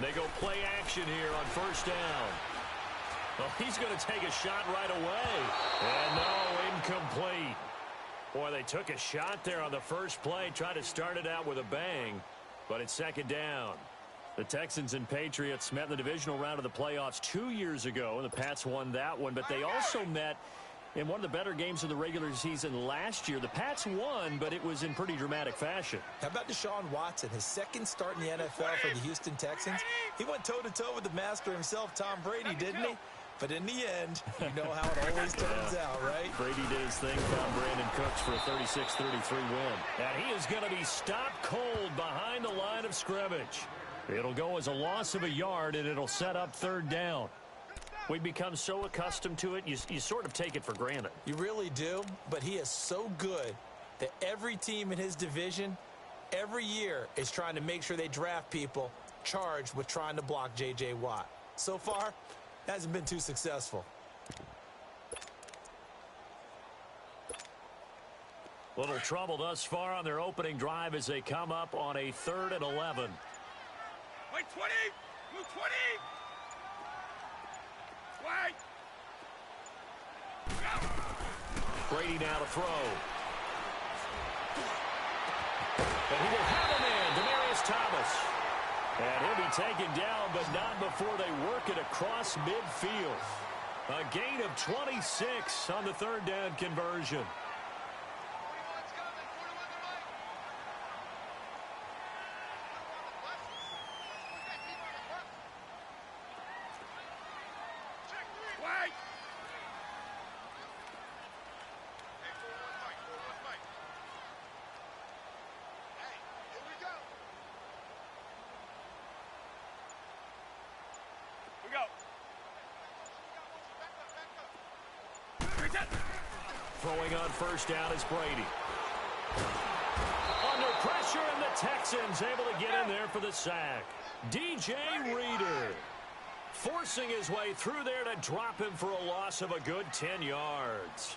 They go play action here on first down. Well, he's going to take a shot right away. And no, incomplete. Boy, they took a shot there on the first play, tried to start it out with a bang, but it's second down. The Texans and Patriots met in the divisional round of the playoffs 2 years ago, and the Pats won that one, but they also met in one of the better games of the regular season last year. The Pats won, but it was in pretty dramatic fashion. How about Deshaun Watson, his second start in the NFL for the Houston Texans? He went toe-to-toe with the master himself, Tom Brady, didn't he? But in the end, you know how it always turns out, right? Brady did his thing, found Brandon Cooks for a 36-33 win. And he is going to be stopped cold behind the line of scrimmage. It'll go as a loss of a yard, and it'll set up third down. We've become so accustomed to it, you sort of take it for granted. You really do, but he is so good that every team in his division, every year, is trying to make sure they draft people charged with trying to block J.J. Watt. So far, hasn't been too successful. Little trouble thus far on their opening drive as they come up on a 3rd and 11. Wait, 20! Move 20! Wait! Brady now to throw. And he will have a man, Demaryius Thomas. And he'll be taken down, but not before they work it across midfield. A gain of 26 on the third down conversion. Throwing on first down is Brady. Under pressure, and the Texans able to get in there for the sack. DJ Reader forcing his way through there to drop him for a loss of a good 10 yards.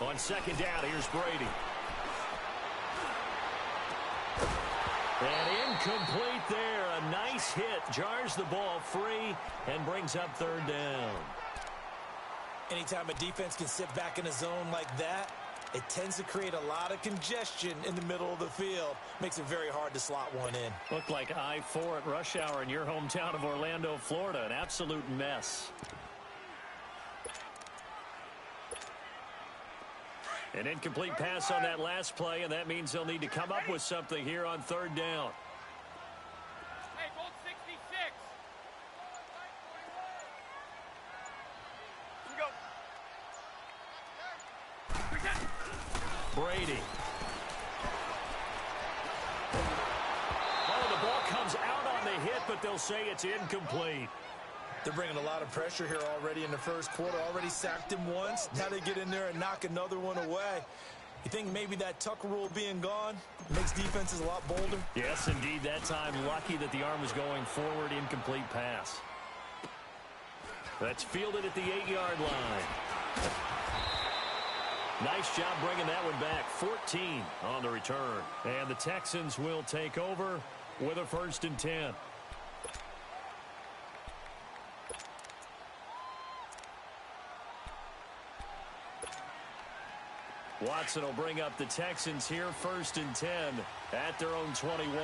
On second down, here's Brady. And incomplete there. A nice hit. Jars the ball free and brings up third down. Anytime a defense can sit back in a zone like that, it tends to create a lot of congestion in the middle of the field. Makes it very hard to slot one in. Looked like I-4 at rush hour in your hometown of Orlando, Florida. An absolute mess. An incomplete pass on that last play, and that means they'll need to come up with something here on third down. Hey, gold 66. Here we go. Brady. Oh, the ball comes out on the hit, but they'll say it's incomplete. They're bringing a lot of pressure here already in the first quarter. Already sacked him once. Now they get in there and knock another one away. You think maybe that tuck rule being gone makes defenses a lot bolder? Yes, indeed. That time, lucky that the arm was going forward. Incomplete pass. That's fielded at the 8-yard line. Nice job bringing that one back. 14 on the return. And the Texans will take over with a 1st and 10. Watson will bring up the Texans here, 1st and 10 at their own 21.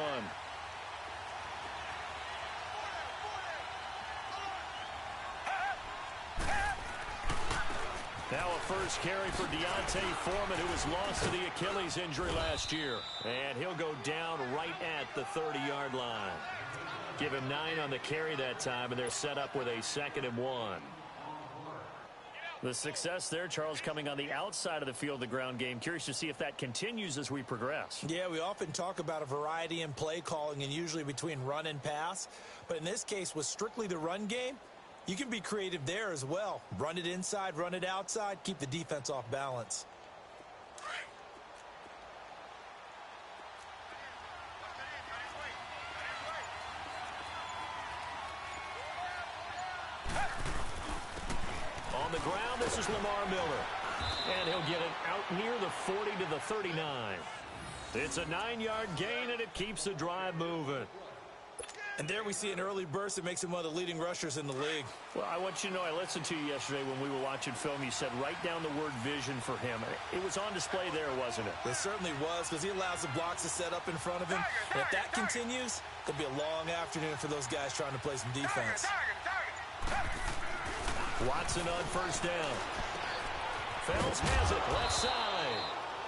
Now a first carry for Deontay Foreman, who was lost to the Achilles injury last year. And he'll go down right at the 30-yard line. Give him 9 on the carry that time, and they're set up with a 2nd and 1. The success there, Charles, coming on the outside of the field, the ground game. Curious to see if that continues as we progress. Yeah, we often talk about a variety in play calling and usually between run and pass. But in this case, with strictly the run game, you can be creative there as well. Run it inside, run it outside, keep the defense off balance. On the ground, this is Lamar Miller. And he'll get it out near the 40 to the 39. It's a 9-yard gain, and it keeps the drive moving. And there we see an early burst that makes him one of the leading rushers in the league. Well, I want you to know, I listened to you yesterday when we were watching film. You said write down the word vision for him. It was on display there, wasn't it? It certainly was, because he allows the blocks to set up in front of him. And if that continues, it'll be a long afternoon for those guys trying to play some defense. Watson on first down. Fells has it, left side.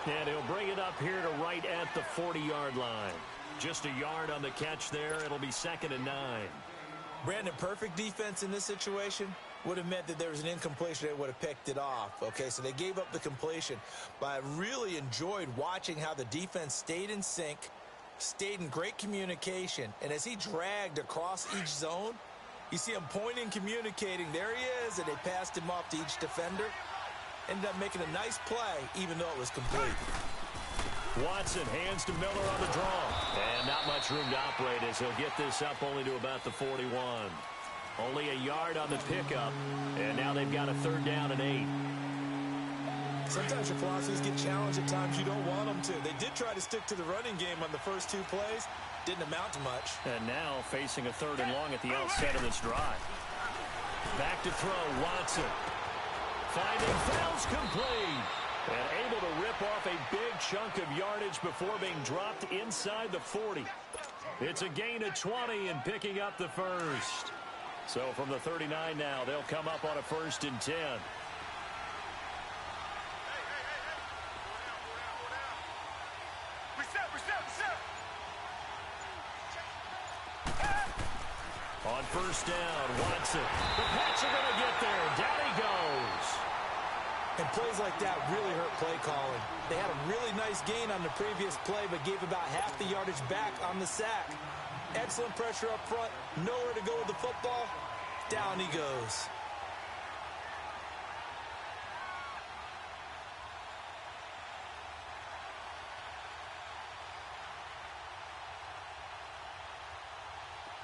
And he'll bring it up here to right at the 40-yard line. Just a yard on the catch there. It'll be 2nd and 9. Brandon, perfect defense in this situation would have meant that there was an incompletion. They would have picked it off. Okay, so they gave up the completion. But I really enjoyed watching how the defense stayed in sync, stayed in great communication. And as he dragged across each zone, you see him pointing, communicating. There he is, and they passed him off to each defender. Ended up making a nice play, even though it was complete. Watson hands to Miller on the draw. And not much room to operate as he'll get this up only to about the 41. Only a yard on the pickup. And now they've got a 3rd down and 8. Sometimes your philosophies get challenged at times you don't want them to. They did try to stick to the running game on the first 2 plays. Didn't amount to much. And now facing a 3rd and long at the outset of this drive. Back to throw, Watson. Finding Fells complete. And able to rip off a big chunk of yardage before being dropped inside the 40. It's a gain of 20 and picking up the first. So from the 39 now, they'll come up on a 1st and 10. On first down, Watson. The Pats are going to get there. Down he goes. And plays like that really hurt play calling. They had a really nice gain on the previous play, but gave about half the yardage back on the sack. Excellent pressure up front. Nowhere to go with the football. Down he goes.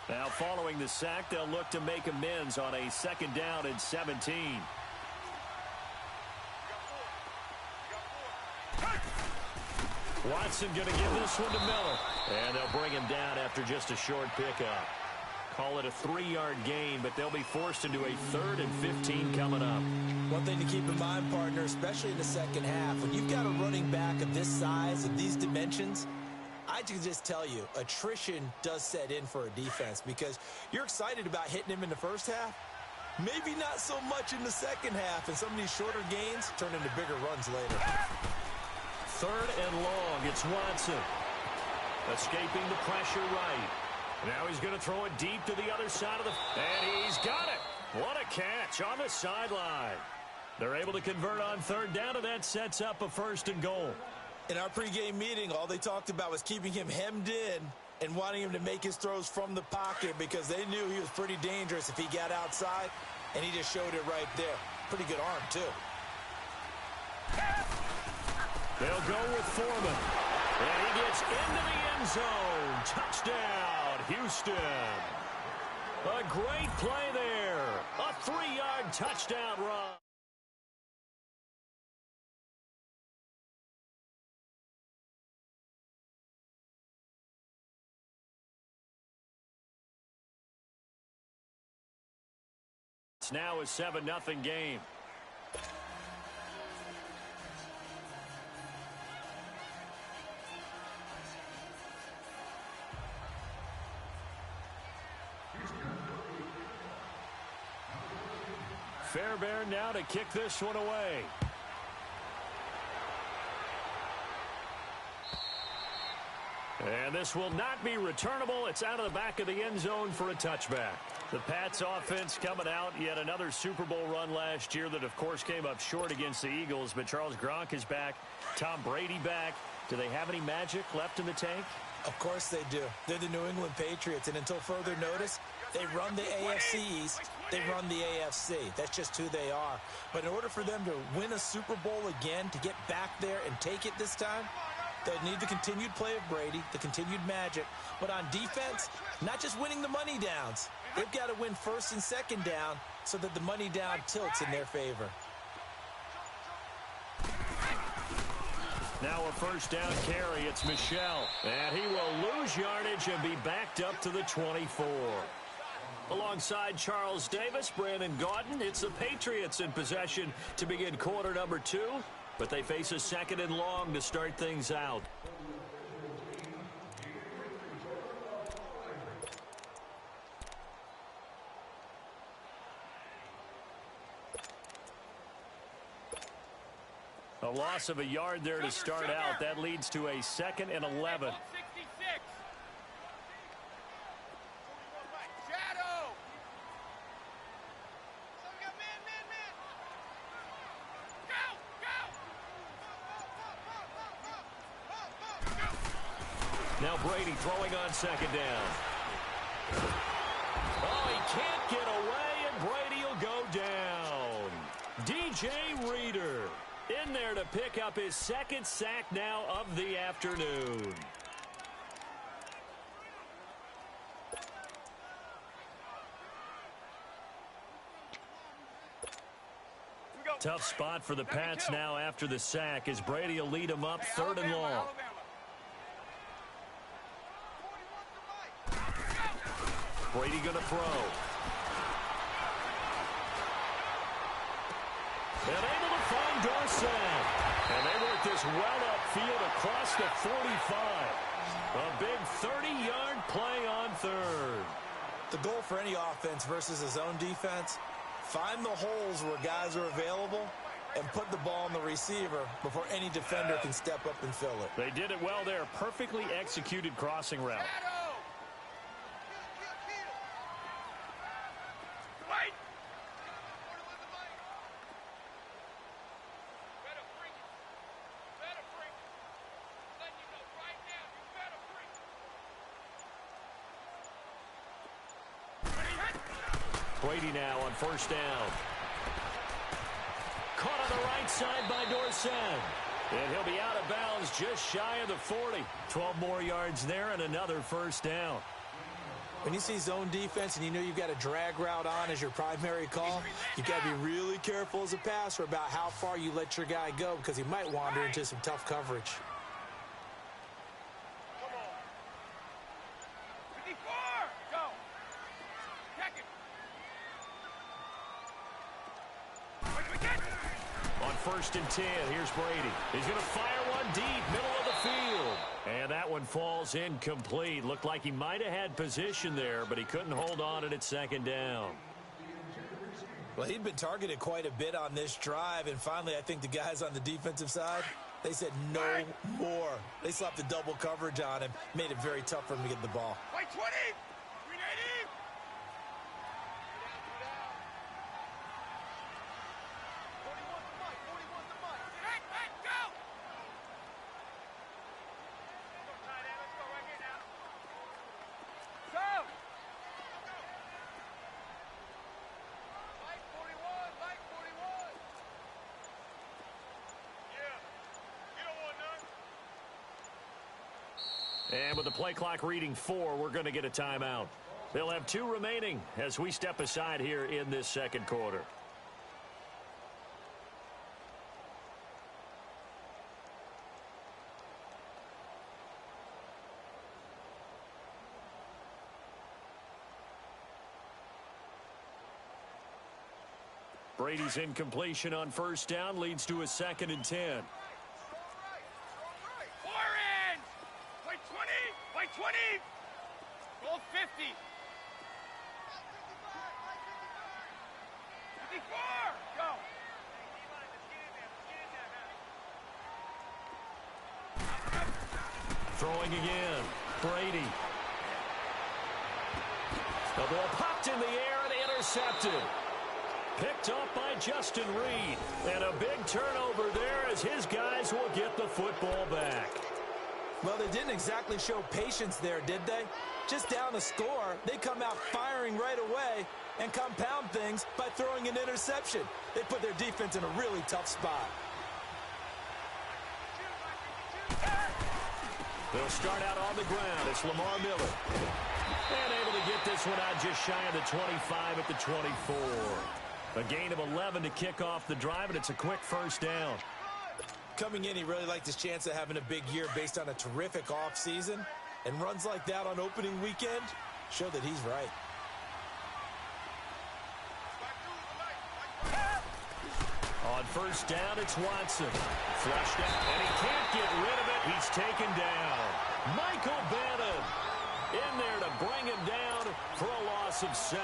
Now following the sack, they'll look to make amends on a 2nd down and 17. Watson going to give this one to Miller. And they'll bring him down after just a short pickup. Call it a 3-yard gain, but they'll be forced into a 3rd and 15 coming up. One thing to keep in mind, partner, especially in the second half, when you've got a running back of this size, of these dimensions, I can just tell you, attrition does set in for a defense because you're excited about hitting him in the first half. Maybe not so much in the second half, and some of these shorter gains turn into bigger runs later. 3rd and long, it's Watson. Escaping the pressure right. Now he's going to throw it deep to the other side of the... And he's got it. What a catch on the sideline. They're able to convert on 3rd down, and that sets up a 1st and goal. In our pregame meeting, all they talked about was keeping him hemmed in and wanting him to make his throws from the pocket because they knew he was pretty dangerous if he got outside, and he just showed it right there. Pretty good arm, too. They'll go with Foreman. And he gets into the end zone. Touchdown, Houston. A great play there. A 3-yard touchdown run. It's now a 7-0 game. Fairbairn now to kick this one away. And this will not be returnable. It's out of the back of the end zone for a touchback. The Pats offense coming out. Yet another Super Bowl run last year that, of course, came up short against the Eagles. But Charles Gronk is back. Tom Brady back. Do they have any magic left in the tank? Of course they do. They're the New England Patriots. And until further notice, they run the AFC East. They run the AFC. That's just who they are. But in order for them to win a Super Bowl again, to get back there and take it this time, they'll need the continued play of Brady, the continued magic. But on defense, not just winning the money downs. They've got to win first and second down so that the money down tilts in their favor. Now a first down carry. It's Michel. And he will lose yardage and be backed up to the 24. Alongside Charles Davis, Brandon Gaudin, it's the Patriots in possession to begin quarter number 2, but they face a second and long to start things out. A loss of a yard there to start out. That leads to a second and 11. Now Brady throwing on second down. Oh, he can't get away, and Brady will go down. DJ Reader in there to pick up his second sack now of the afternoon. Tough spot for the Pats now after the sack as Brady will lead them up third and long. Brady going to throw. And able to find Dorsett. And they work this well upfield across the 45. A big 30-yard play on third. The goal for any offense versus his own defense, find the holes where guys are available and put the ball on the receiver before any defender can step up and fill it. They did it well there. Perfectly executed crossing route. Brady now on first down. Caught on the right side by Dorsett. And he'll be out of bounds just shy of the 40. 12 more yards there and another first down. When you see zone defense and you know you've got a drag route on as your primary call, you've got to be really careful as a passer about how far you let your guy go because he might wander into some tough coverage. First and 10. Here's Brady. He's going to fire one deep, middle of the field. And that one falls incomplete. Looked like he might have had position there, but he couldn't hold on at second down. Well, he'd been targeted quite a bit on this drive, and finally I think the guys on the defensive side, they said no more. They slapped the double coverage on him, made it very tough for him to get the ball. White 20! 390! And with the play clock reading 4, we're going to get a timeout. They'll have 2 remaining as we step aside here in this second quarter. Brady's incompletion on first down leads to a second and 10. 20! Goal 50! 54! Go! Throwing again. Brady. The ball popped in the air and intercepted. Picked up by Justin Reed. And a big turnover there as his guys will get the football back. Well, they didn't exactly show patience there, did they? Just down a score, they come out firing right away and compound things by throwing an interception. They put their defense in a really tough spot. They'll start out on the ground. It's Lamar Miller. And able to get this one out just shy of the 25 at the 24. A gain of 11 to kick off the drive, and it's a quick first down. Coming in, he really liked his chance of having a big year based on a terrific offseason. And runs like that on opening weekend show that he's right. On first down, it's Watson. Flushed out, and he can't get rid of it. He's taken down. Michael Bannon in there to bring him down for a loss of 7.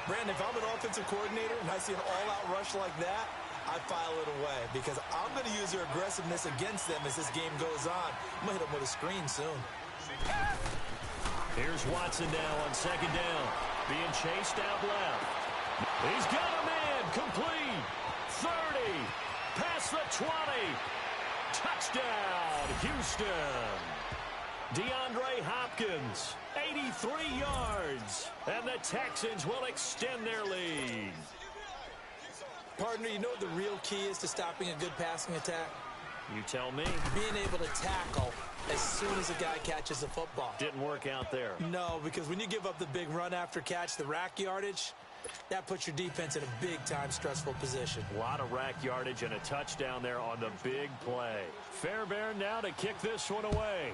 Brandon, if I'm an offensive coordinator and I see an all-out rush like that, I file it away because I'm going to use their aggressiveness against them as this game goes on. I'm going to hit them with a screen soon. Here's Watson now on second down. Being chased out left. He's got a man. Complete. 30. Past the 20. Touchdown, Houston. DeAndre Hopkins, 83 yards. And the Texans will extend their lead. Partner, you know what the real key is to stopping a good passing attack? You tell me. Being able to tackle as soon as a guy catches the football. Didn't work out there. No, because when you give up the big run after catch, the rack yardage, that puts your defense in a big-time stressful position. A lot of rack yardage and a touchdown there on the big play. Fairbairn now to kick this one away.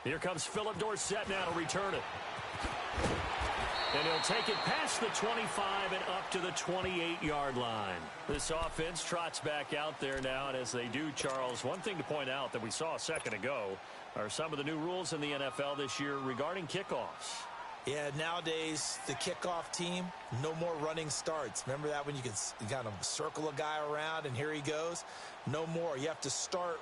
Here comes Philip Dorsett now to return it. And he'll take it past the 25 and up to the 28-yard line. This offense trots back out there now, and as they do, Charles, one thing to point out that we saw a second ago are some of the new rules in the NFL this year regarding kickoffs. Yeah, nowadays, the kickoff team, no more running starts. Remember that when you could kind of circle a guy around and here he goes? No more. You have to start,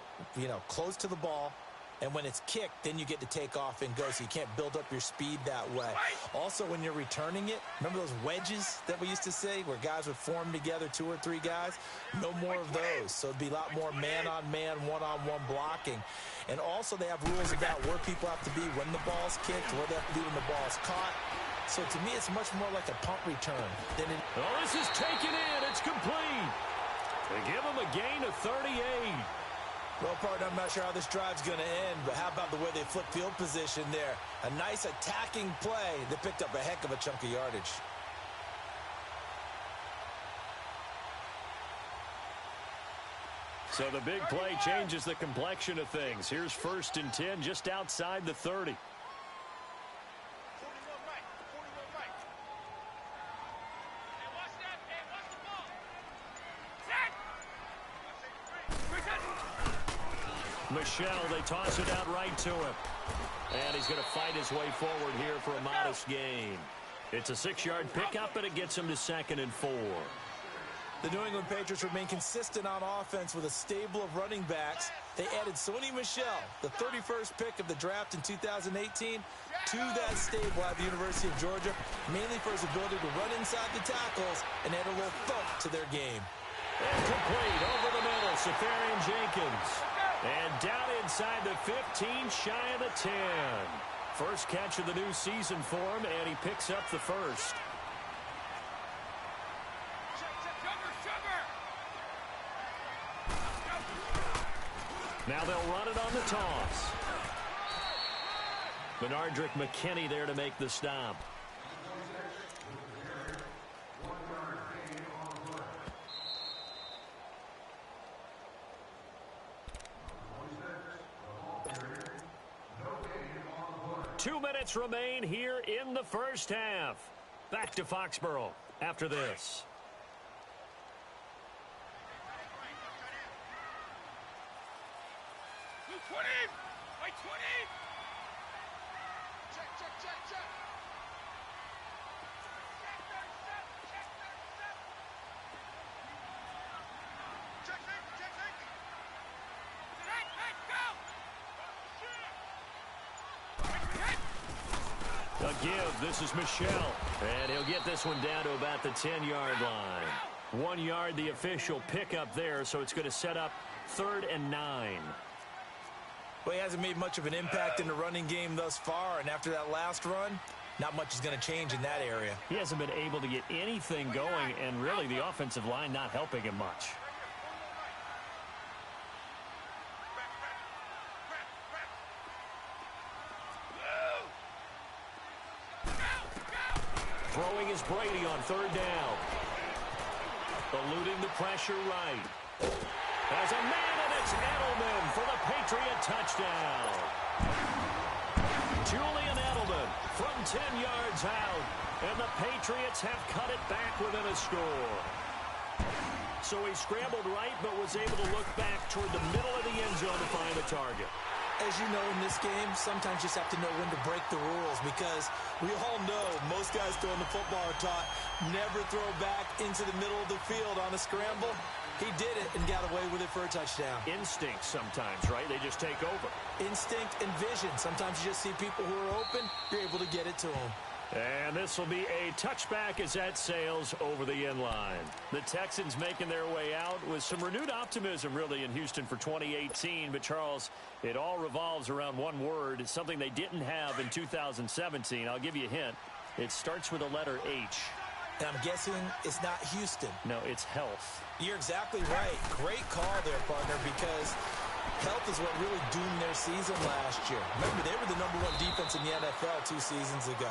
close to the ball. And when it's kicked, then you get to take off and go, so you can't build up your speed that way. Also, when you're returning it, remember those wedges that we used to say where guys would form together, 2 or 3 guys? No more of those. So it'd be a lot more man-on-man, one-on-one blocking. And also they have rules about where people have to be when the ball's kicked, where they have to be when the ball's caught. So to me, it's much more like a punt return than it. Oh, this is taken in. It's complete. They give him a gain of 38. Well, partner, I'm not sure how this drive's going to end, but how about the way they flip field position there? A nice attacking play that picked up a heck of a chunk of yardage. So the big play changes the complexion of things. Here's 1st and 10 just outside the 30. Michelle, they toss it out right to him. And he's going to fight his way forward here for a modest gain. It's a 6-yard pickup, and it gets him to 2nd and 4. The New England Patriots remain consistent on offense with a stable of running backs. They added Sony Michel, the 31st pick of the draft in 2018, to that stable at the University of Georgia, mainly for his ability to run inside the tackles and add a little thump to their game. And complete over the middle, Safarian Jenkins. And down inside the 15, shy of the 10. First catch of the new season for him, and he picks up the first. Now they'll run it on the toss. Benardrick McKinney there to make the stop. Two minutes remain here in the first half. Back to Foxborough after this. A give. This is Michel. And he'll get this one down to about the 10-yard line. 1 yard, the official pickup there, so it's going to set up 3rd and 9. Well, he hasn't made much of an impact in the running game thus far, and after that last run, not much is going to change in that area. He hasn't been able to get anything going, and really the offensive line not helping him much. is Brady on third down. Eluding the pressure right. As a man, and it's Edelman for the Patriot touchdown. Julian Edelman from 10 yards out, and the Patriots have cut it back within a score. So he scrambled right, but was able to look back toward the middle of the end zone to find the target. As you know, in this game, sometimes you just have to know when to break the rules, because we all know most guys throwing the football are taught never throw back into the middle of the field on a scramble. He did it and got away with it for a touchdown. Instinct sometimes, right? They just take over. Instinct and vision. Sometimes you just see people who are open, you're able to get it to them. And this will be a touchback as that sails over the end line. The Texans making their way out with some renewed optimism, really, in Houston for 2018. But, Charles, it all revolves around one word. It's something they didn't have in 2017. I'll give you a hint. It starts with the letter H. And I'm guessing it's not Houston. No, it's health. You're exactly right. Great call there, partner, because health is what really doomed their season last year. Remember, they were the #1 defense in the NFL 2 seasons ago.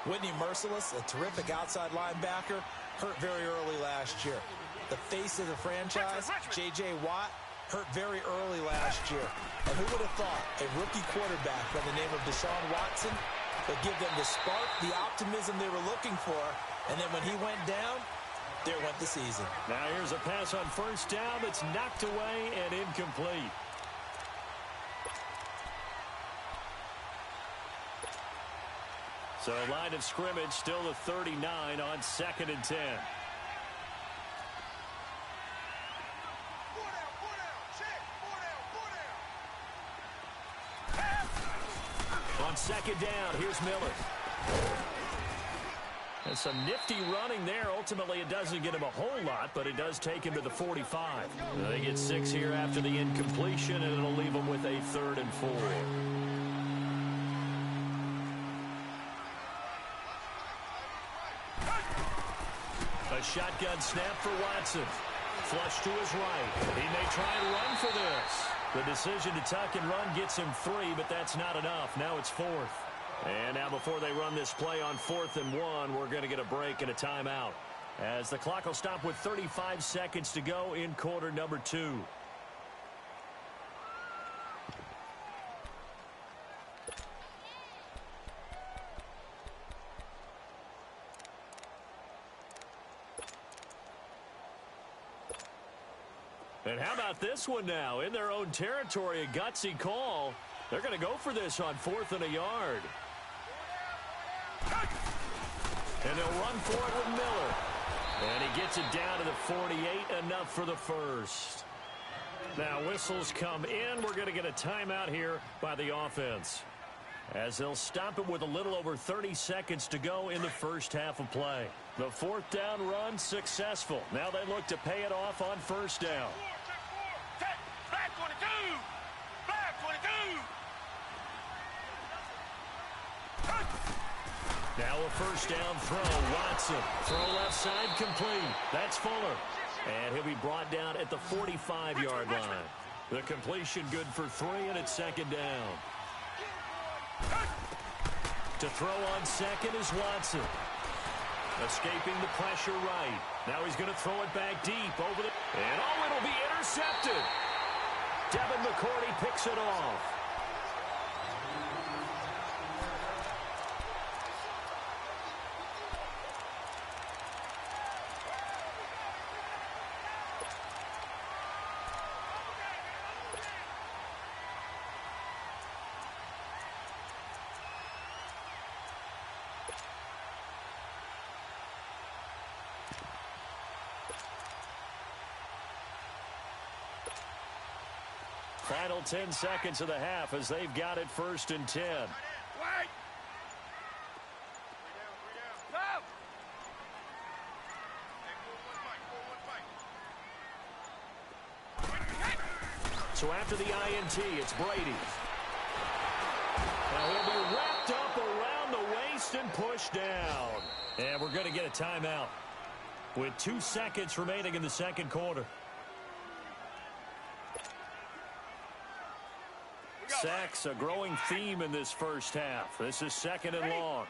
Whitney Merciless, a terrific outside linebacker, hurt very early last year. The face of the franchise, J.J. Watt, hurt very early last year. And who would have thought a rookie quarterback by the name of Deshaun Watson would give them the spark, the optimism they were looking for, and then when he went down, there went the season. Now here's a pass on first down that's knocked away and incomplete. So line of scrimmage still the 39 on 2nd and 10. On 2nd down, here's Miller. And some nifty running there. Ultimately, it doesn't get him a whole lot, but it does take him to the 45. They get 6 here after the incompletion, and it'll leave them with a 3rd and 4. A shotgun snap for Watson. Flush to his right. He may try and run for this. The decision to tuck and run gets him 3, but that's not enough. Now it's 4th. And now before they run this play on 4th and 1, we're going to get a break and a timeout, as the clock will stop with 35 seconds to go in quarter number 2. And how about this one now? In their own territory, a gutsy call. They're going to go for this on 4th and a yard. And they'll run for it with Miller. And he gets it down to the 48, enough for the first. Now whistles come in. We're going to get a timeout here by the offense, as they'll stop it with a little over 30 seconds to go in the first half of play. The 4th down run successful. Now they look to pay it off on 1st down. Back 22! Back 22! Now a 1st down throw. Watson. Throw left side complete. That's Fuller. And he'll be brought down at the 45-yard line. The completion good for 3, and it's 2nd down. To throw on 2nd is Watson. Escaping the pressure right. Now he's going to throw it back deep over the... And oh, it'll be intercepted. Devin McCourty picks it off. Final 10 seconds of the half as they've got it 1st and 10. Wait! Stop! So after the INT, it's Brady. Now he'll be wrapped up around the waist and pushed down. And we're going to get a timeout with 2 seconds remaining in the 2nd quarter. Sacks, a growing theme in this first half. This is 2nd and long.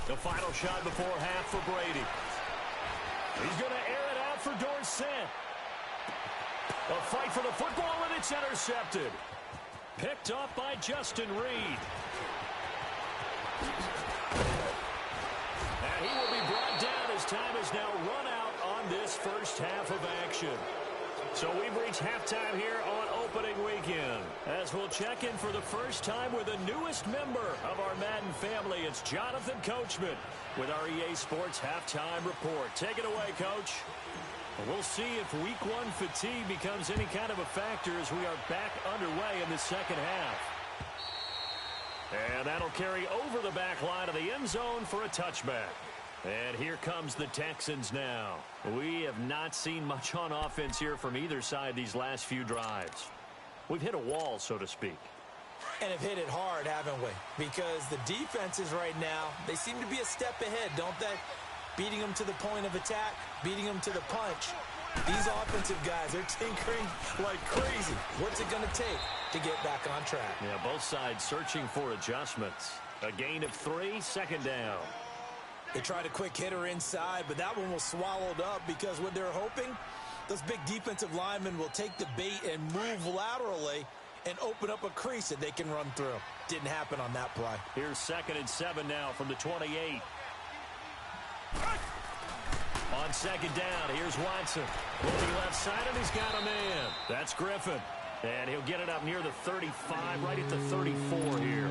The final shot before half for Brady. He's going to air it out for Dorsett. A fight for the football, and it's intercepted. Picked up by Justin Reed. And he will be brought down as time is now run out on this first half of action. So we've reached halftime here on opening weekend. As we'll check in for the first time with the newest member of our Madden family, it's Jonathan Coachman with our EA Sports Halftime Report. Take it away, Coach. We'll see if week one fatigue becomes any kind of a factor as we are back underway in the second half. And that'll carry over the back line of the end zone for a touchback. And here comes the Texans now. We have not seen much on offense here from either side these last few drives. We've hit a wall, so to speak. And have hit it hard, haven't we? Because the defenses right now, they seem to be a step ahead, don't they? Beating them to the point of attack, beating them to the punch. These offensive guys, they're tinkering like crazy. What's it going to take to get back on track? Yeah, both sides searching for adjustments. A gain of 3, second down. They tried a quick hitter inside, but that one was swallowed up because what they're hoping, those big defensive linemen will take the bait and move laterally and open up a crease that they can run through. Didn't happen on that play. Here's 2nd and 7 now from the 28. On second down, here's Watson. Looking left side, and he's got a man. That's Griffin. And he'll get it up near the 35, right at the 34 here.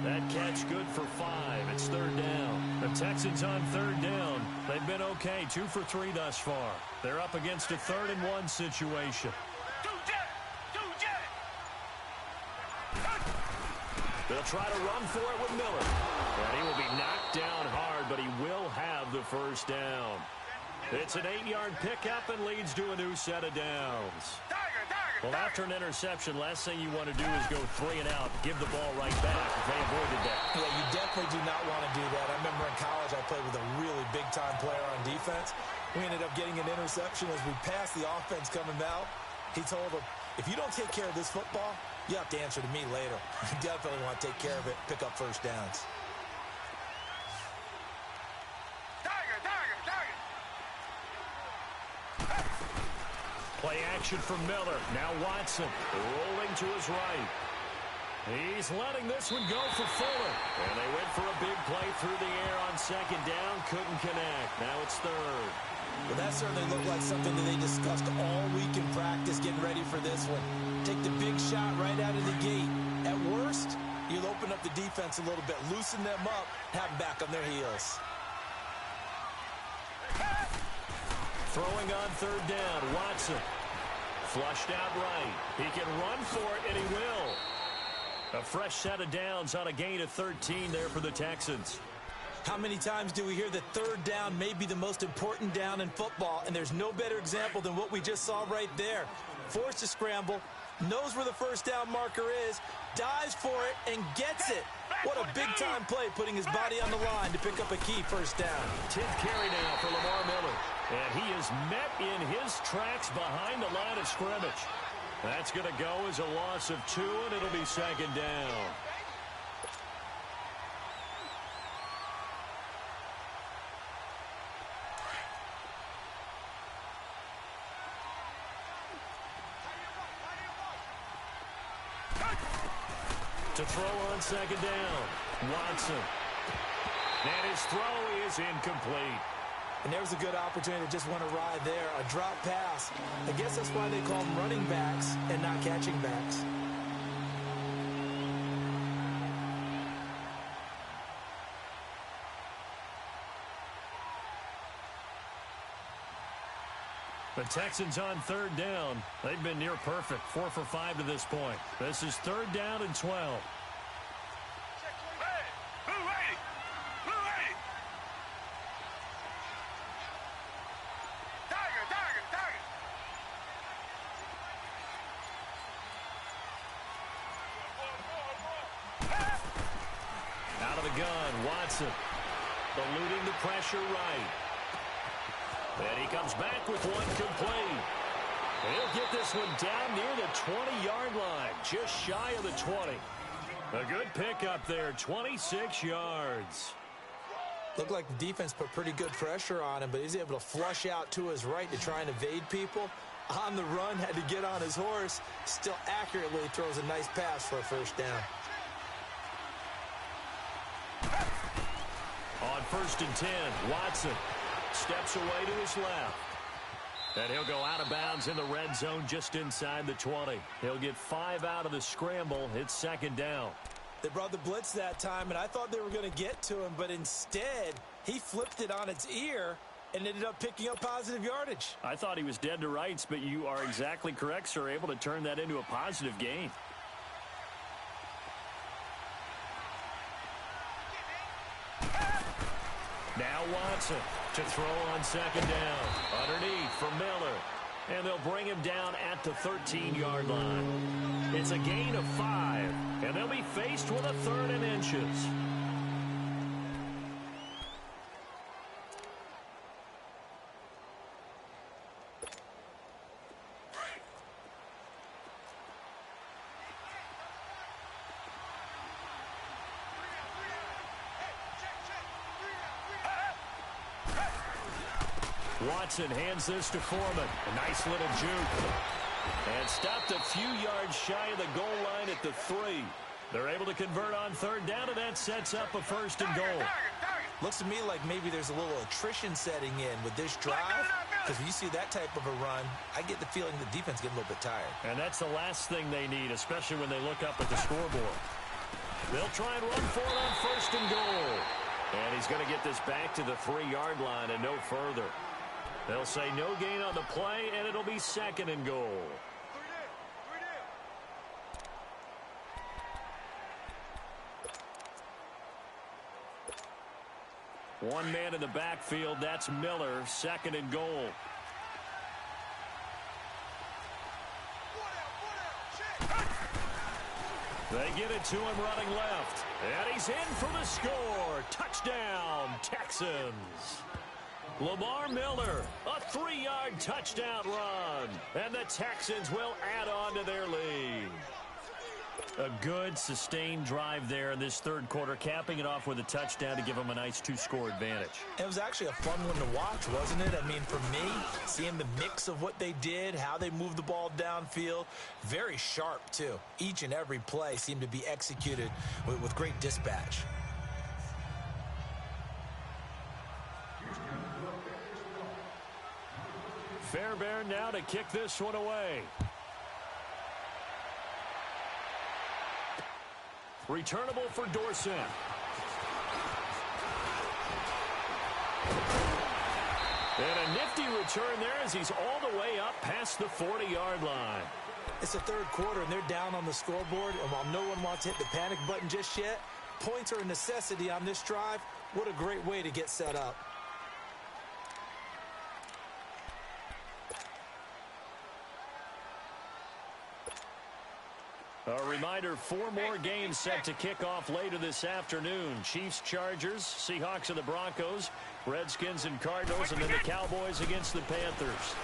That catch good for 5. It's 3rd down. The Texans on 3rd down. They've been okay, 2 for 3 thus far. They're up against a 3rd and 1 situation. They'll try to run for it with Miller. And he will be knocked down hard, but he will have the first down. It's an 8-yard pickup and leads to a new set of downs. Well, after an interception, last thing you want to do is go 3 and out, give the ball right back if they avoided that. Yeah, you definitely do not want to do that. I remember in college I played with a really big-time player on defense. We ended up getting an interception as we passed the offense coming out. He told him, if you don't take care of this football, you have to answer to me later. You definitely want to take care of it, pick up first downs. Play action from Miller. Now Watson rolling to his right. He's letting this one go for Fuller. And they went for a big play through the air on second down. Couldn't connect. Now it's 3rd. Well, that certainly looked like something that they discussed all week in practice, getting ready for this one. Take the big shot right out of the gate. At worst, you'll open up the defense a little bit, loosen them up, have them back on their heels. Throwing on 3rd down, Watson. Flushed out right. He can run for it, and he will. A fresh set of downs on a gain of 13 there for the Texans. How many times do we hear that 3rd down may be the most important down in football, and there's no better example than what we just saw right there. Forced to scramble, knows where the first down marker is, dives for it, and gets it. What a big-time play, putting his body on the line to pick up a key first down. 10th carry now for Lamar Miller. And he is met in his tracks behind the line of scrimmage. That's going to go as a loss of 2, and it'll be 2nd down. To throw on 2nd down, Watson. And his throw is incomplete. And there's a good opportunity to just want to ride there. A drop pass. I guess that's why they call them running backs and not catching backs. The Texans on 3rd down. They've been near perfect. 4 for 5 to this point. This is 3rd down and 12. Out of the gun, Watson. Eluding the pressure right. And he comes back with one complete. He'll get this one down near the 20-yard line, just shy of the 20. A good pickup there, 26 yards. Looked like the defense put pretty good pressure on him, but he's able to flush out to his right to try and evade people. On the run, had to get on his horse. Still accurately throws a nice pass for a first down. On 1st and 10, Watson steps away to his left. And he'll go out of bounds in the red zone just inside the 20. He'll get 5 out of the scramble. It's 2nd down. They brought the blitz that time, and I thought they were going to get to him, but instead, he flipped it on its ear and ended up picking up positive yardage. I thought he was dead to rights, but you are exactly correct, sir, able to turn that into a positive gain. Now Watson to throw on 2nd down. Underneath for Miller. And they'll bring him down at the 13-yard line. It's a gain of 5, and they'll be faced with a 3rd and inches. Watson hands this to Foreman. A nice little juke. And stopped a few yards shy of the goal line at the 3. They're able to convert on 3rd down, and that sets up a 1st and goal. Looks to me like maybe there's a little attrition setting in with this drive. Because when you see that type of a run, I get the feeling the defense getting a little bit tired. And that's the last thing they need, especially when they look up at the scoreboard. They'll try and run for it on 1st and goal. And he's going to get this back to the 3-yard line and no further. They'll say no gain on the play, and it'll be 2nd and goal. One man in the backfield, that's Miller, 2nd and goal. They get it to him running left. And he's in for the score. Touchdown, Texans. Lamar Miller, a 3-yard touchdown run. And the Texans will add on to their lead. A good, sustained drive there in this 3rd quarter, capping it off with a touchdown to give them a nice 2-score advantage. It was actually a fun one to watch, wasn't it? I mean, for me, seeing the mix of what they did, how they moved the ball downfield, very sharp, too. Each and every play seemed to be executed with great dispatch. Fairbairn now to kick this one away. Returnable for Dorsett. And a nifty return there as he's all the way up past the 40-yard line. It's the 3rd quarter, and they're down on the scoreboard. And while no one wants to hit the panic button just yet, points are a necessity on this drive. What a great way to get set up. A reminder, 4 more games set to kick off later this afternoon. Chiefs, Chargers, Seahawks and the Broncos, Redskins and Cardinals, and then the Cowboys against the Panthers.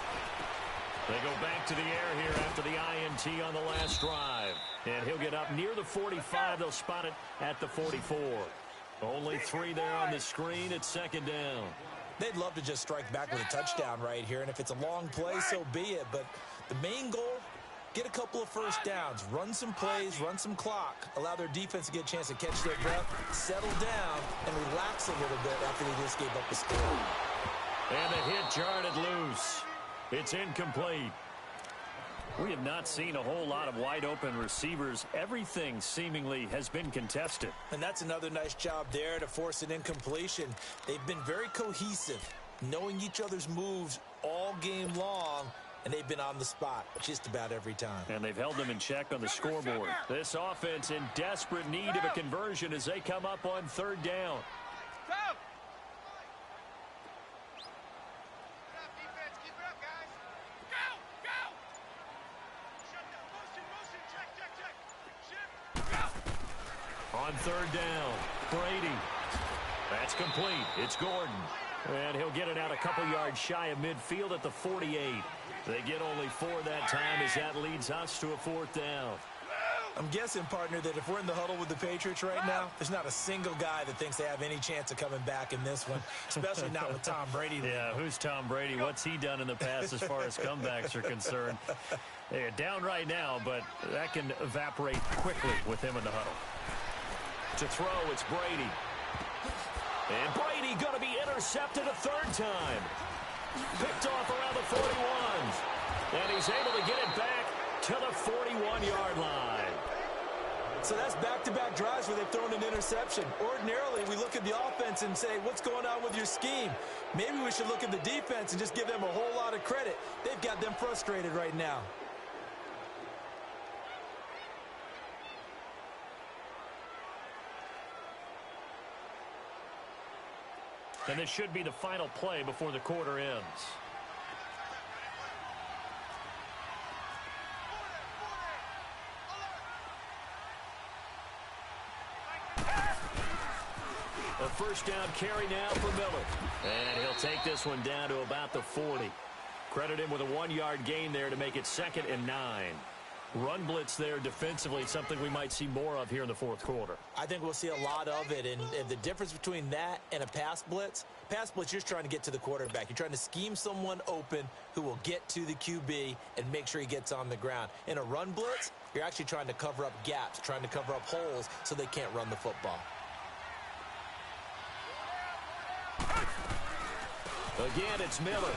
They go back to the air here after the INT on the last drive. And he'll get up near the 45. They'll spot it at the 44. Only 3 there on the screen. It's 2nd down. They'd love to just strike back with a touchdown right here. And if it's a long play, so be it. But the main goal, get a couple of first downs, run some plays, run some clock, allow their defense to get a chance to catch their breath, settle down, and relax a little bit after they just gave up the score. And the hit jarred it loose. It's incomplete. We have not seen a whole lot of wide-open receivers. Everything seemingly has been contested. And that's another nice job there to force an incompletion. They've been very cohesive, knowing each other's moves all game long, and they've been on the spot just about every time. And they've held them in check on the scoreboard. This offense in desperate need of a conversion as they come up on 3rd down. On 3rd down, Brady. That's complete. It's Gordon. And he'll get it out a couple yards shy of midfield at the 48. They get only 4 that time as that leads us to a 4th down. I'm guessing, partner, that if we're in the huddle with the Patriots right now, there's not a single guy that thinks they have any chance of coming back in this one, especially not with Tom Brady. Yeah, who's Tom Brady? What's he done in the past as far as comebacks are concerned? They're down right now, but that can evaporate quickly with him in the huddle. To throw, it's Brady. And Brady going to be intercepted a third time. Picked off around the 41. And he's able to get it back to the 41-yard line. So that's back-to-back drives where they've thrown an interception. Ordinarily, we look at the offense and say, what's going on with your scheme? Maybe we should look at the defense and just give them a whole lot of credit. They've got them frustrated right now. And this should be the final play before the quarter ends. A first down carry now for Miller. And he'll take this one down to about the 40. Credit him with a 1-yard gain there to make it 2nd and 9. Run blitz there defensively, something we might see more of here in the fourth quarter. I think we'll see a lot of it, and the difference between that and a pass blitz, you're just trying to get to the quarterback. You're trying to scheme someone open who will get to the QB and make sure he gets on the ground. In a run blitz, you're actually trying to cover up gaps, trying to cover up holes so they can't run the football. Again, it's Miller.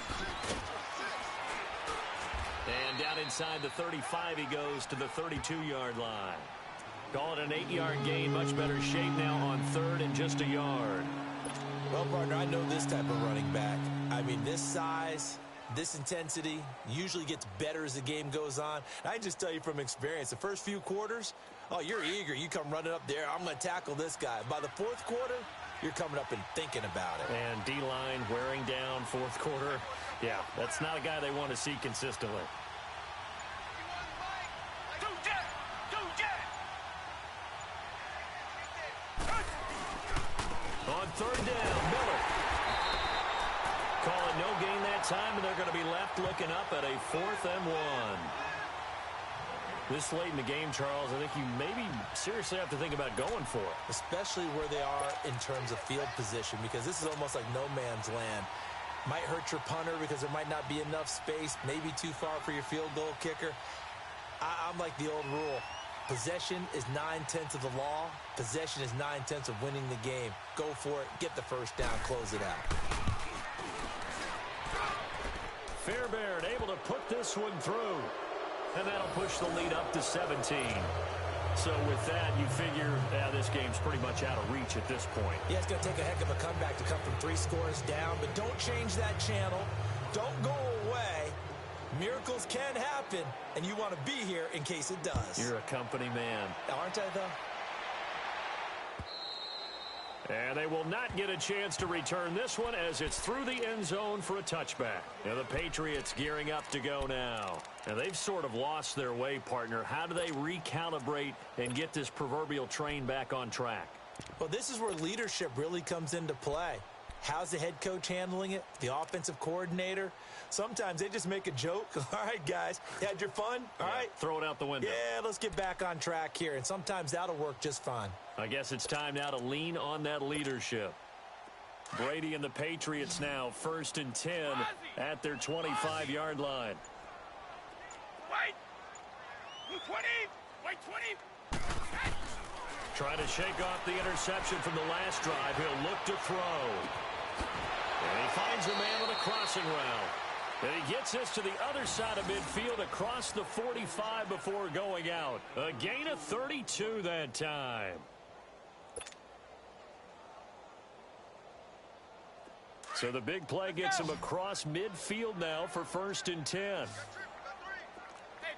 And down inside the 35, he goes to the 32-yard line. Call it an 8-yard gain. Much better shape now on 3rd and just a yard. Well, partner, I know this type of running back. I mean, this size, this intensity usually gets better as the game goes on. And I can just tell you from experience, the first few quarters, oh, you're eager. You come running up there. I'm going to tackle this guy. By the fourth quarter, you're coming up and thinking about it. And D-line wearing down fourth quarter. Yeah, that's not a guy they want to see consistently. On 3rd down, Miller. Call it no gain that time, and they're going to be left looking up at a 4th and 1. This late in the game, Charles, I think you maybe seriously have to think about going for it. Especially where they are in terms of field position, because this is almost like no man's land. Might hurt your punter because there might not be enough space, maybe too far for your field goal kicker. I'm like the old rule. Possession is 9/10 of the law. Possession is 9/10 of winning the game. Go for it. Get the first down. Close it out. Fairbairn able to put this one through. And that'll push the lead up to 17. So with that, you figure this game's pretty much out of reach at this point. Yeah, it's going to take a heck of a comeback to come from 3 scores down. But don't change that channel. Don't go away. Miracles can happen, and you want to be here in case it does. You're a company man. Aren't I, though? And they will not get a chance to return this one as it's through the end zone for a touchback. Now the Patriots gearing up to go now. Now they've sort of lost their way, partner. How do they recalibrate and get this proverbial train back on track? Well, this is where leadership really comes into play. How's the head coach handling it? The offensive coordinator? Sometimes they just make a joke. All right, guys, you had your fun? All right. Throw it out the window. Yeah, let's get back on track here. And sometimes that'll work just fine. I guess it's time now to lean on that leadership. Brady and the Patriots now 1st and 10 at their 25-yard line. Wait! 20! Wait, 20! Trying to shake off the interception from the last drive. He'll look to throw. And he finds a man with a crossing route. And he gets this to the other side of midfield across the 45 before going out. A gain of 32 that time. So the big play gets him across midfield now for 1st and 10. Hey,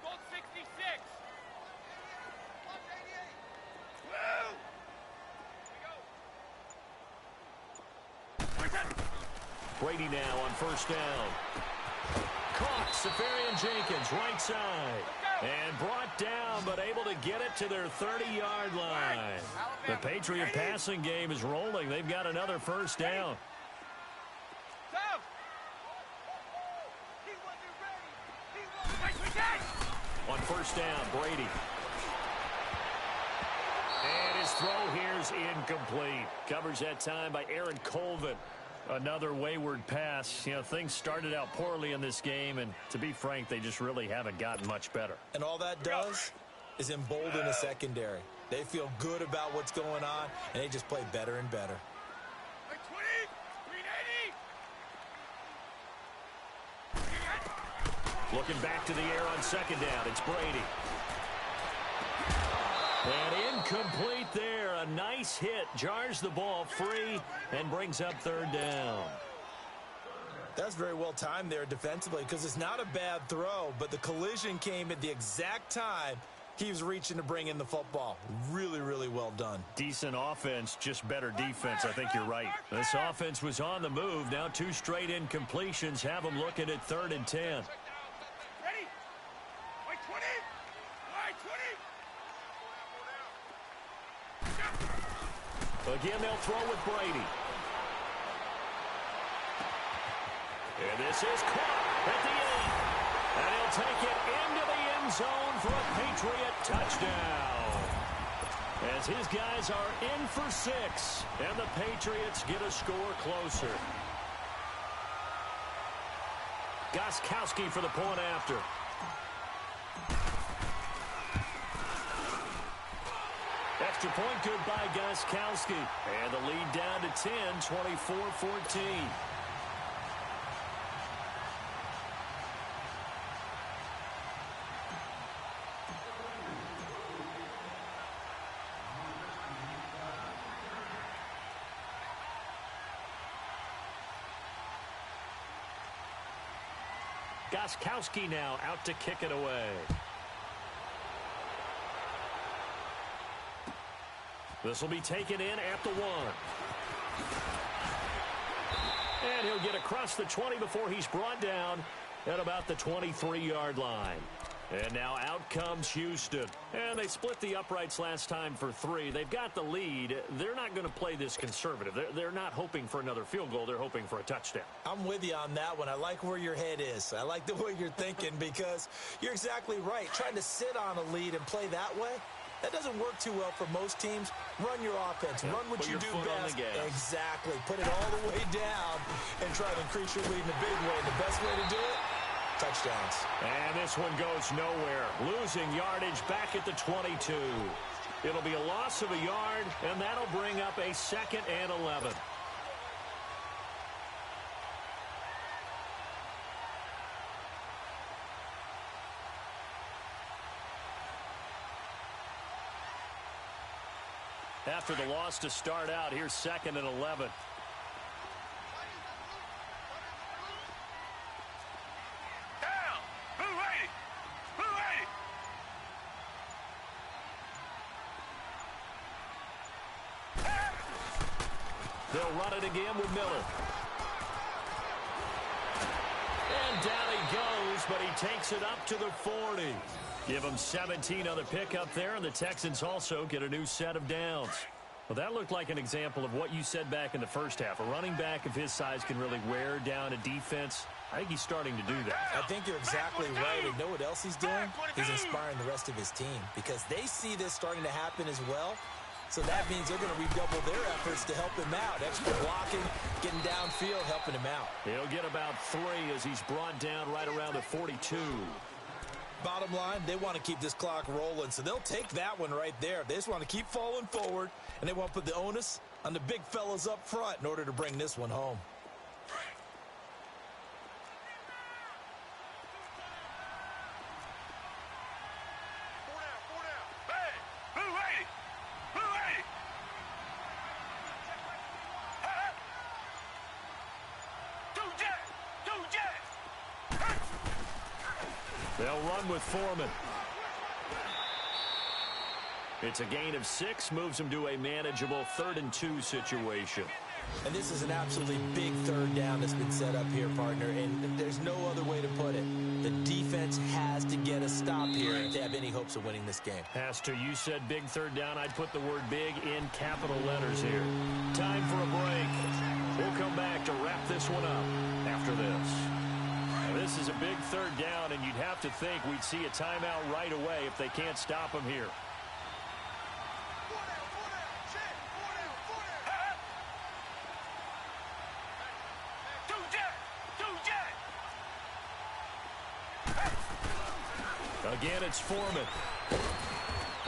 goal 66. Brady now on 1st down. Caught Safarian Jenkins right side. And brought down, but able to get it to their 30-yard line. The Patriot passing game is rolling. They've got another 1st down. On 1st down, Brady. his throw here's incomplete. Covers that time by Aaron Colvin. Another wayward pass. You know, things started out poorly in this game, and to be frank, they just really haven't gotten much better. And all that does is embolden the secondary. They feel good about what's going on, and they just play better and better. 20, 380. Looking back to the air on second down, it's Brady. And incomplete there. A nice hit. Jars the ball free and brings up third down. That's very well timed there defensively because it's not a bad throw, but the collision came at the exact time he was reaching to bring in the football. Really, really well done. Decent offense, just better defense. I think you're right. This offense was on the move. Now 2 straight incompletions have them looking at 3rd and 10. Ready? Wait, 20. Again, they'll throw with Brady. And this is caught at the 8. And he'll take it into the end zone for a Patriot touchdown. As his guys are in for 6. And the Patriots get a score closer. Gostkowski for the point after. Extra point good by Gostkowski. And the lead down to 10, 24-14. Gostkowski now out to kick it away. This will be taken in at the 1. And he'll get across the 20 before he's brought down at about the 23-yard line. And now out comes Houston. And they split the uprights last time for 3. They've got the lead. They're not going to play this conservative. They're not hoping for another field goal. They're hoping for a touchdown. I'm with you on that one. I like where your head is. I like the way you're thinking because you're exactly right. Trying to sit on a lead and play that way, that doesn't work too well for most teams. Run your offense. Run what you do best. Exactly. Put it all the way down and try to increase your lead in a big way. The best way to do it, touchdowns. And this one goes nowhere. Losing yardage back at the 22. It'll be a loss of a yard, and that'll bring up a 2nd and 11. After the loss to start out, here's 2nd and 11. Down. Blue 80. Blue 80. They'll run it again with Miller. And down he goes, but he takes it up to the 40. Give them 17 on the pickup there, and the Texans also get a new set of downs. Well, that looked like an example of what you said back in the first half. A running back of his size can really wear down a defense. I think he's starting to do that. I think you're exactly right. And know what else he's doing? He's inspiring the rest of his team because they see this starting to happen as well. So that means they're going to redouble their efforts to help him out. Extra blocking, getting downfield, helping him out. He'll get about 3 as he's brought down right around the 42. Bottom line, they want to keep this clock rolling, so they'll take that one right there. They just want to keep falling forward, and they want to put the onus on the big fellas up front in order to bring this one home. They'll run with Foreman. It's a gain of 6, moves them to a manageable 3rd and 2 situation. And this is an absolutely big 3rd down that's been set up here, partner, and there's no other way to put it. The defense has to get a stop here if they have any hopes of winning this game. Has to. You said big 3rd down. I'd put the word big in capital letters here. Time for a break. We'll come back to wrap this one up after this. This is a big 3rd down, and you'd have to think we'd see a timeout right away if they can't stop him here. Again, it's Foreman.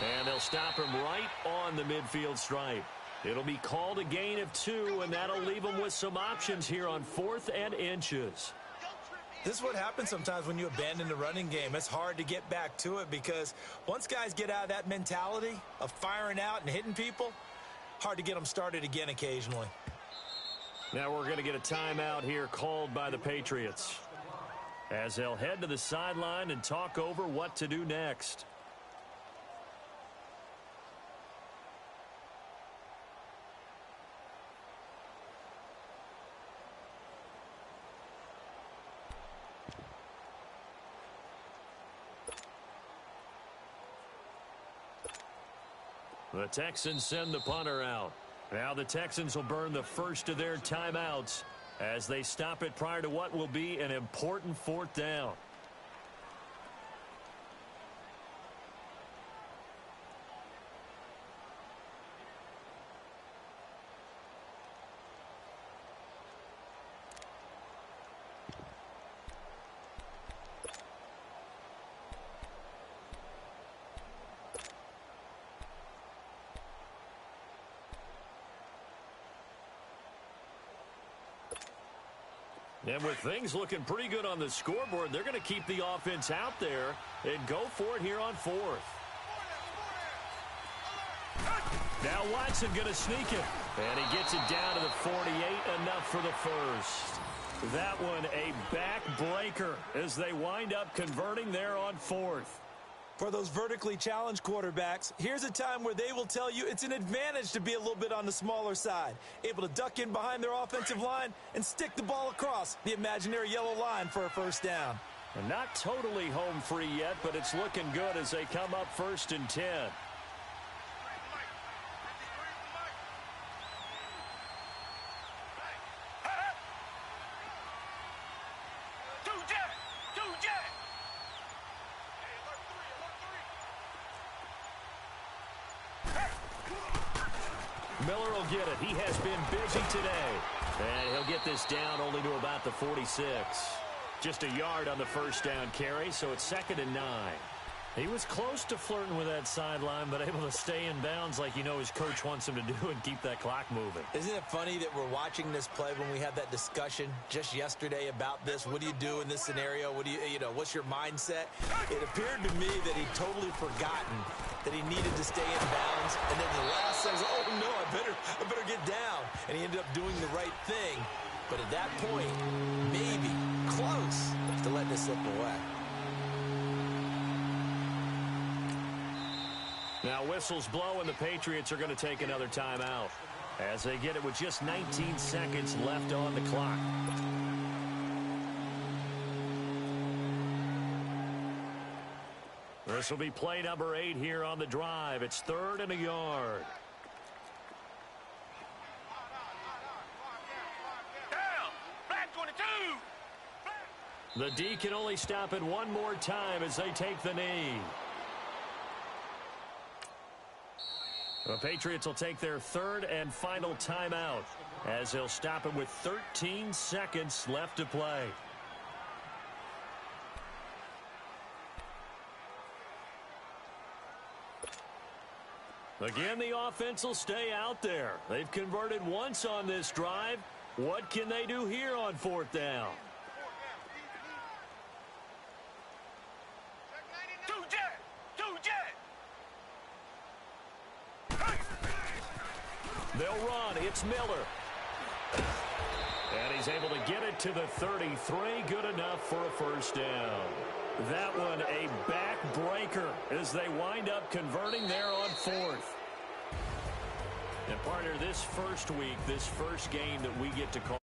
And they'll stop him right on the midfield stripe. It'll be called a gain of 2, and that'll leave them with some options here on 4th and inches. This is what happens sometimes when you abandon the running game. It's hard to get back to it because once guys get out of that mentality of firing out and hitting people, hard to get them started again occasionally. Now we're going to get a timeout here called by the Patriots as they'll head to the sideline and talk over what to do next. The Texans send the punter out. Now the Texans will burn the first of their timeouts as they stop it prior to what will be an important 4th down. And with things looking pretty good on the scoreboard, they're going to keep the offense out there and go for it here on 4th. Now Watson going to sneak it. And he gets it down to the 48, enough for the first. That one a backbreaker as they wind up converting there on 4th. For those vertically challenged quarterbacks, here's a time where they will tell you it's an advantage to be a little bit on the smaller side, able to duck in behind their offensive line and stick the ball across the imaginary yellow line for a first down. And not totally home free yet, but it's looking good as they come up 1st and 10. Miller will get it. He has been busy today. And he'll get this down only to about the 46. Just a yard on the first down carry, so it's 2nd and 9. He was close to flirting with that sideline, but able to stay in bounds like you know his coach wants him to do and keep that clock moving. Isn't it funny that we're watching this play when we had that discussion just yesterday about this? What do you do in this scenario? What do you know, what's your mindset? It appeared to me that he'd totally forgotten that he needed to stay in bounds. And then the last says, oh, no, I better get down. And he ended up doing the right thing. But at that point, maybe close to letting it slip away. Now whistles blow and the Patriots are going to take another timeout as they get it with just 19 seconds left on the clock. This will be play number 8 here on the drive. It's 3rd and a yard. Down! Flag 22! The D can only stop it one more time as they take the knee. The Patriots will take their 3rd and final timeout as they'll stop it with 13 seconds left to play. Again, the offense will stay out there. They've converted once on this drive. What can they do here on 4th down? They'll run. It's Miller. And he's able to get it to the 33. Good enough for a first down. That one a backbreaker as they wind up converting there on 4th. And partner, this first week, this first game that we get to call.